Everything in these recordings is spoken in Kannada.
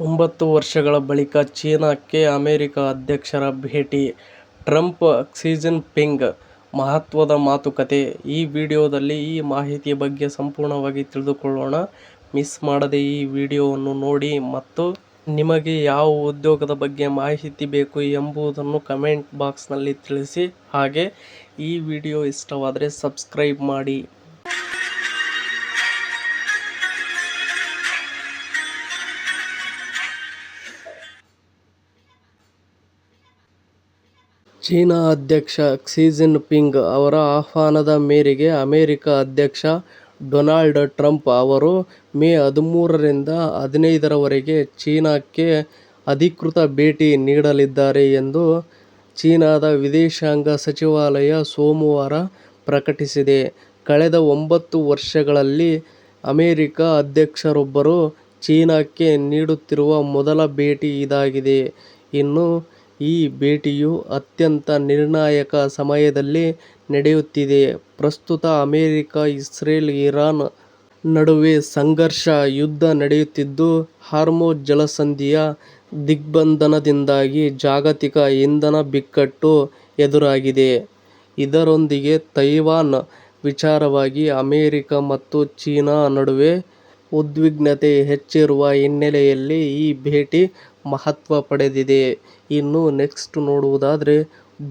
9 ವರ್ಷಗಳ ಬಳಿಕ ಚೀನಾಕ್ಕೆ ಅಮೆರಿಕ ಅಧ್ಯಕ್ಷರ ಭೇಟಿ, ಟ್ರಂಪ್ ಕ್ಸಿ ಜಿನ್ಪಿಂಗ್ ಮಹತ್ವದ ಮಾತುಕತೆ. ಈ ವಿಡಿಯೋದಲ್ಲಿ ಈ ಮಾಹಿತಿಯ ಬಗ್ಗೆ ಸಂಪೂರ್ಣವಾಗಿ ತಿಳಿದುಕೊಳ್ಳೋಣ. ಮಿಸ್ ಮಾಡದೆ ಈ ವಿಡಿಯೋವನ್ನು ನೋಡಿ ಮತ್ತು ನಿಮಗೆ ಯಾವ ಉದ್ಯೋಗದ ಬಗ್ಗೆ ಮಾಹಿತಿ ಬೇಕು ಎಂಬುದನ್ನು ಕಮೆಂಟ್ ಬಾಕ್ಸ್ನಲ್ಲಿ ತಿಳಿಸಿ. ಹಾಗೆ ಈ ವಿಡಿಯೋ ಇಷ್ಟವಾದರೆ ಸಬ್ಸ್ಕ್ರೈಬ್ ಮಾಡಿ. ಚೀನಾ ಅಧ್ಯಕ್ಷ ಕ್ಸಿ ಜಿನ್ಪಿಂಗ್ ಅವರ ಆಹ್ವಾನದ ಮೇರೆಗೆ ಅಮೆರಿಕ ಅಧ್ಯಕ್ಷ ಡೊನಾಲ್ಡ್ ಟ್ರಂಪ್ ಅವರು ಮೇ 13ರಿಂದ 15ರವರೆಗೆ ಚೀನಾಕ್ಕೆ ಅಧಿಕೃತ ಭೇಟಿ ನೀಡಲಿದ್ದಾರೆ ಎಂದು ಚೀನಾದ ವಿದೇಶಾಂಗ ಸಚಿವಾಲಯ ಸೋಮವಾರ ಪ್ರಕಟಿಸಿದೆ. ಕಳೆದ 9 ವರ್ಷಗಳಲ್ಲಿ ಅಮೆರಿಕ ಅಧ್ಯಕ್ಷರೊಬ್ಬರು ಚೀನಾಕ್ಕೆ ನೀಡುತ್ತಿರುವ ಮೊದಲ ಭೇಟಿ ಇದಾಗಿದೆ. ಇನ್ನು ಈ ಭೇಟಿಯು ಅತ್ಯಂತ ನಿರ್ಣಾಯಕ ಸಮಯದಲ್ಲಿ ನಡೆಯುತ್ತಿದೆ. ಪ್ರಸ್ತುತ ಅಮೆರಿಕ, ಇಸ್ರೇಲ್, ಇರಾನ್ ನಡುವೆ ಸಂಘರ್ಷ, ಯುದ್ಧ ನಡೆಯುತ್ತಿದ್ದು, ಹಾರ್ಮುಜ್ ಜಲಸಂಧಿಯ ದಿಗ್ಬಂಧನದಿಂದಾಗಿ ಜಾಗತಿಕ ಇಂಧನ ಬಿಕ್ಕಟ್ಟು ಎದುರಾಗಿದೆ. ಇದರೊಂದಿಗೆ ತೈವಾನ್ ವಿಚಾರವಾಗಿ ಅಮೆರಿಕ ಮತ್ತು ಚೀನಾ ನಡುವೆ ಉದ್ವಿಗ್ನತೆ ಹೆಚ್ಚಿರುವ ಹಿನ್ನೆಲೆಯಲ್ಲಿ ಈ ಭೇಟಿ ಮಹತ್ವ ಪಡೆದಿದೆ. ಇನ್ನು ನೆಕ್ಸ್ಟ್ ನೋಡುವುದಾದರೆ,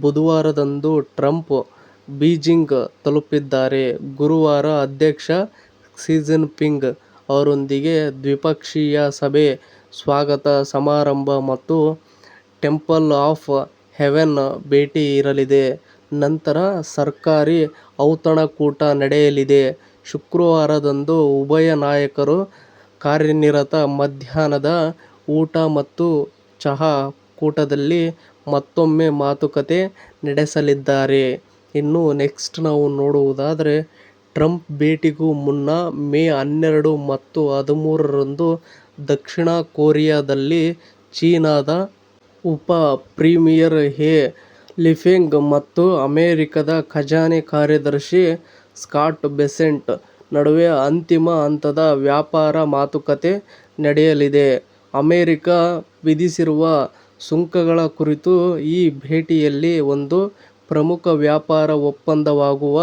ಬುಧವಾರದಂದು ಟ್ರಂಪ್ ಬೀಜಿಂಗ್ ತಲುಪಿದ್ದಾರೆ. ಗುರುವಾರ ಅಧ್ಯಕ್ಷ ಕ್ಸಿ ಜಿನ್ಪಿಂಗ್ ಅವರೊಂದಿಗೆ ದ್ವಿಪಕ್ಷೀಯ ಸಭೆ, ಸ್ವಾಗತ ಸಮಾರಂಭ ಮತ್ತು ಟೆಂಪಲ್ ಆಫ್ ಹೆವೆನ್ ಭೇಟಿ ಇರಲಿದೆ. ನಂತರ ಸರ್ಕಾರಿ ಔತಣಕೂಟ ನಡೆಯಲಿದೆ. ಶುಕ್ರವಾರದಂದು ಉಭಯ ನಾಯಕರು ಕಾರ್ಯನಿರತ ಮಧ್ಯಾಹ್ನದ ಊಟ ಮತ್ತು ಚಹಾ ಕೂಟದಲ್ಲಿ ಮತ್ತೊಮ್ಮೆ ಮಾತುಕತೆ ನಡೆಸಲಿದ್ದಾರೆ. ಇನ್ನು ನೆಕ್ಸ್ಟ್ ನಾವು ನೋಡುವುದಾದರೆ, ಟ್ರಂಪ್ ಭೇಟಿಗೂ ಮುನ್ನ ಮೇ 12 ಮತ್ತು 13ರಂದು ದಕ್ಷಿಣ ಕೊರಿಯಾದಲ್ಲಿ ಚೀನಾದ ಉಪ ಪ್ರೀಮಿಯರ್ ಹೆ ಲಿಫೆಂಗ್ ಮತ್ತು ಅಮೆರಿಕದ ಖಜಾನೆ ಕಾರ್ಯದರ್ಶಿ ಸ್ಕಾಟ್ ಬೆಸೆಂಟ್ ನಡುವೆ ಅಂತಿಮ ಹಂತದ ವ್ಯಾಪಾರ ಮಾತುಕತೆ ನಡೆಯಲಿದೆ. ಅಮೆರಿಕ ವಿಧಿಸಿರುವ ಸುಂಕಗಳ ಕುರಿತು ಈ ಭೇಟಿಯಲ್ಲಿ ಒಂದು ಪ್ರಮುಖ ವ್ಯಾಪಾರ ಒಪ್ಪಂದವಾಗುವ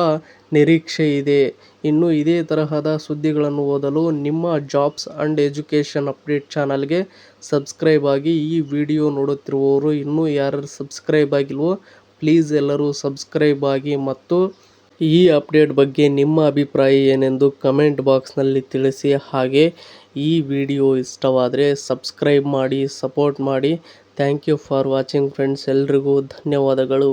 ನಿರೀಕ್ಷೆಯಿದೆ. ಇನ್ನು ಇದೇ ತರಹದ ಸುದ್ದಿಗಳನ್ನು ಓದಲು ನಿಮ್ಮ ಜಾಬ್ಸ್ ಅಂಡ್ ಎಜುಕೇಷನ್ ಅಪ್ಡೇಟ್ ಚಾನಲ್ಗೆ ಸಬ್ಸ್ಕ್ರೈಬ್ ಆಗಿ. ಈ ವಿಡಿಯೋ ನೋಡುತ್ತಿರುವವರು ಇನ್ನೂ ಯಾರು ಸಬ್ಸ್ಕ್ರೈಬ್ ಆಗಿಲ್ವೋ ಪ್ಲೀಸ್ ಎಲ್ಲರೂ ಸಬ್ಸ್ಕ್ರೈಬ್ ಆಗಿ ಮತ್ತು ಈ ಅಪ್ಡೇಟ್ ಬಗ್ಗೆ ನಿಮ್ಮ ಅಭಿಪ್ರಾಯ ಏನೆಂದು ಕಮೆಂಟ್ ಬಾಕ್ಸ್ನಲ್ಲಿ ತಿಳಿಸಿ. ಹಾಗೆ ಈ ವಿಡಿಯೋ ಇಷ್ಟವಾದರೆ ಸಬ್ಸ್ಕ್ರೈಬ್ ಮಾಡಿ, ಸಪೋರ್ಟ್ ಮಾಡಿ. Thank you for watching friends. ಎಲ್ರಿಗೂ ಧನ್ಯವಾದಗಳು.